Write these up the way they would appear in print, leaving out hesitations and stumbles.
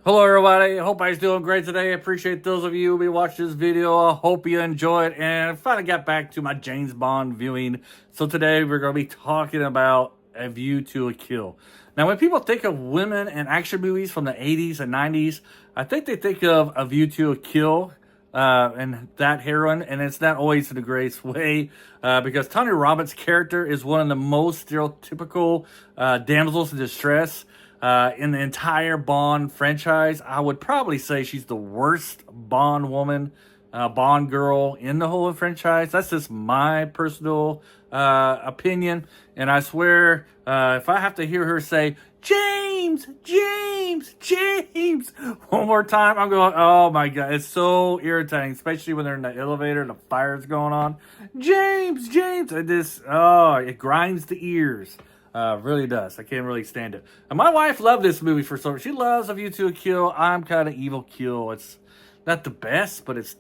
Hello everybody, I hope everybody's doing great today. I appreciate those of you who watched this video. I hope you enjoy it, and I finally got back to my James Bond viewing. So today we're going to be talking about A View to a Kill. Now when people think of women and action movies from the 80s and 90s, I think they think of A View to a Kill and that heroine, and it's not always in the greatest way because Tanya Roberts' character is one of the most stereotypical damsels in distress in the entire Bond franchise. I would probably say she's the worst Bond woman, Bond girl in the whole franchise. That's just my personal opinion. And I swear, if I have to hear her say, James, James, James, one more time, I'm going, oh my God. It's so irritating, especially when they're in the elevator and the fire's going on. James, James. It grinds the ears. Really does. I can't really stand it. And my wife loved this movie for some reason. She loves A View to a Kill. I'm kind of evil kill. It's not the best, but it's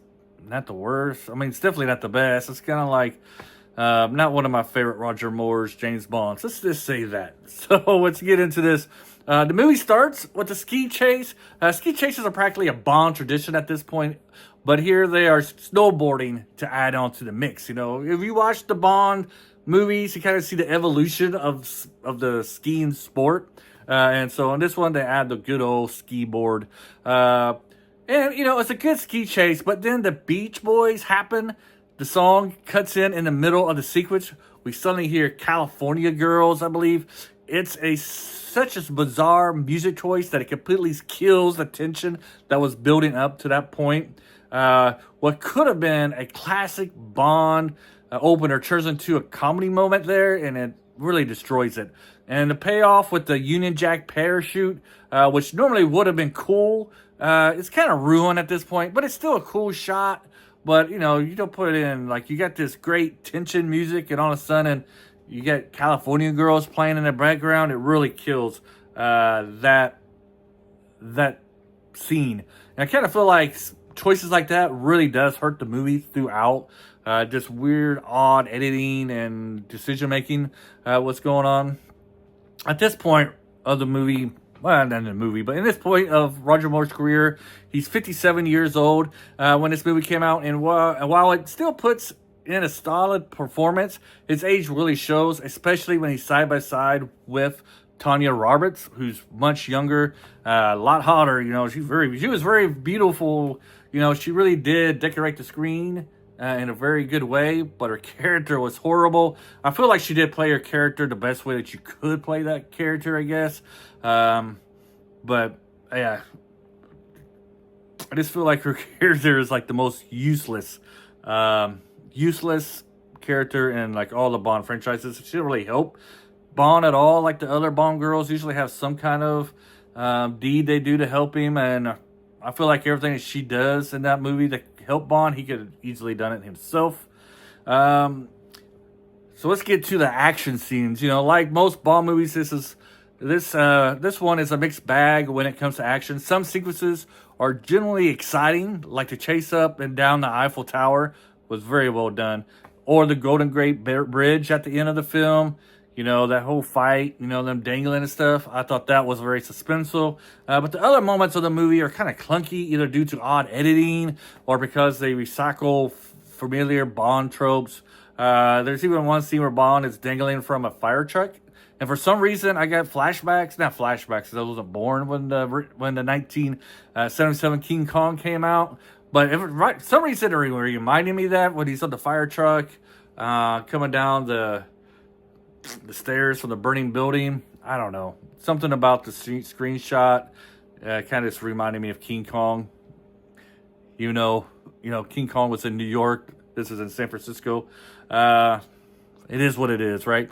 not the worst. I mean, it's definitely not the best. It's kind of like not one of my favorite Roger Moore's James Bonds. Let's just say that. So let's get into this. The movie starts with a ski chase. Ski chases are practically a Bond tradition at this point, but here they are snowboarding to add on to the mix. You know, if you watch the Bond movies, you kind of see the evolution of the skiing sport. And so on this one, they add the good old ski board. And, you know, it's a good ski chase, but then the Beach Boys happen. The song cuts in the middle of the sequence. We suddenly hear California Girls, I believe. It's such a bizarre music choice that it completely kills the tension that was building up to that point. What could have been a classic Bond opener turns into a comedy moment there, and it really destroys it. And the payoff with the Union Jack parachute, which normally would have been cool, it's kind of ruined at this point, but it's still a cool shot. But, you know, you don't put it in, like, you got this great tension music, and all of a sudden, you get California Girls playing in the background. It really kills that scene. And I kind of feel like choices like that really does hurt the movie throughout. Just weird, odd editing and decision making. What's going on at this point of the movie? Well, not in the movie, but in this point of Roger Moore's career, he's 57 years old when this movie came out. And while it still puts in a solid performance, his age really shows, especially when he's side by side with Tanya Roberts, who's much younger, a lot hotter. You know, she was very beautiful. You know, she really did decorate the screen in a very good way, but her character was horrible. I feel like she did play her character the best way that you could play that character, I guess. But yeah, I just feel like her character is like the most useless character in like all the Bond franchises. She didn't really help Bond at all. Like the other Bond girls usually have some kind of deed they do to help him, and I feel like everything that she does in that movie to help Bond, he could have easily done it himself. So let's get to the action scenes. You know, like most Bond movies, this one is a mixed bag when it comes to action. Some sequences are generally exciting, like the chase up and down the Eiffel Tower was very well done, or the Golden Gate Bridge at the end of the film. You know, that whole fight, you know, them dangling and stuff. I thought that was very suspenseful. But the other moments of the movie are kind of clunky, either due to odd editing or because they recycle familiar Bond tropes. There's even one scene where Bond is dangling from a fire truck. And for some reason, I got flashbacks. Not flashbacks, because I wasn't born when the 1977 King Kong came out. But for some reason, it reminded me of that when he's on the fire truck coming down the stairs from the burning building. I don't know. Something about the screenshot kind of just reminded me of King Kong. You know, King Kong was in New York. This is in San Francisco. It is what it is, right?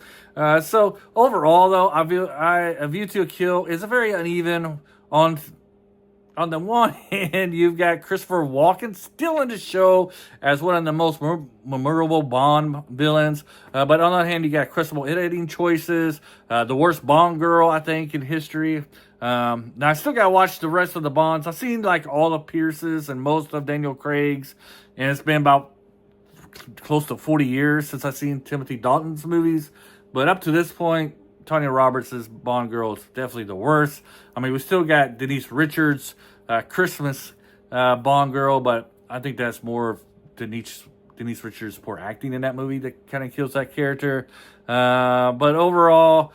So overall, though, A View to a Kill is a very uneven. On the one hand, you've got Christopher Walken still in the show as one of the most memorable Bond villains. But on the other hand, you got questionable editing choices. The worst Bond girl, I think, in history. Now, I still got to watch the rest of the Bonds. I've seen like all of Pierce's and most of Daniel Craig's. And it's been about close to 40 years since I've seen Timothy Dalton's movies. But up to this point, Tanya Roberts' Bond girl is definitely the worst. I mean, we still got Denise Richards, Christmas Bond girl, but I think that's more of Denise Richards' poor acting in that movie that kind of kills that character. But overall,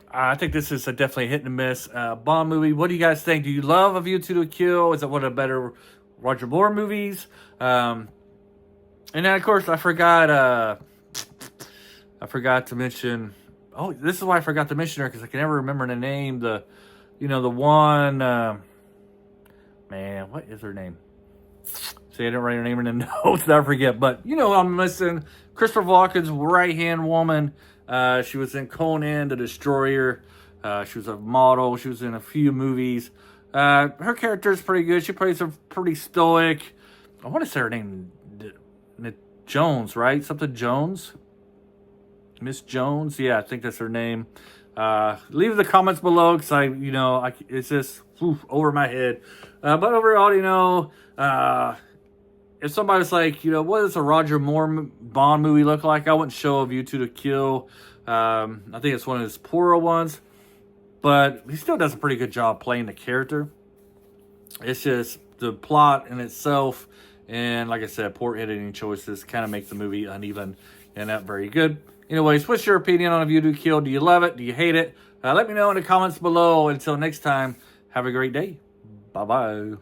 I think this is definitely a hit and miss Bond movie. What do you guys think? Do you love A View to a Kill? Is it one of the better Roger Moore movies? And then, of course, I forgot to mention. Oh, this is why I forgot to mention her, because I can never remember the name. The one. Man, what is her name? See, I didn't write her name in the notes. I forget, but I'm missing Christopher Walken's right-hand woman. She was in Conan the Destroyer. She was a model. She was in a few movies. Her character is pretty good. She plays a pretty stoic. I want to say her name, Jones, right? Something Jones. Miss Jones. Yeah, I think that's her name. Leave the comments below, because it's just over my head. But overall, if somebody's like, what does a Roger Moore Bond movie look like? I wouldn't show A View to a Kill. I think it's one of his poorer ones, but he still does a pretty good job playing the character. It's just the plot in itself, and like I said, poor editing choices kind of make the movie uneven and not very good. Anyways, what's your opinion on A View to a Kill? Do you love it? Do you hate it? Let me know in the comments below. Until next time, have a great day. Bye-bye.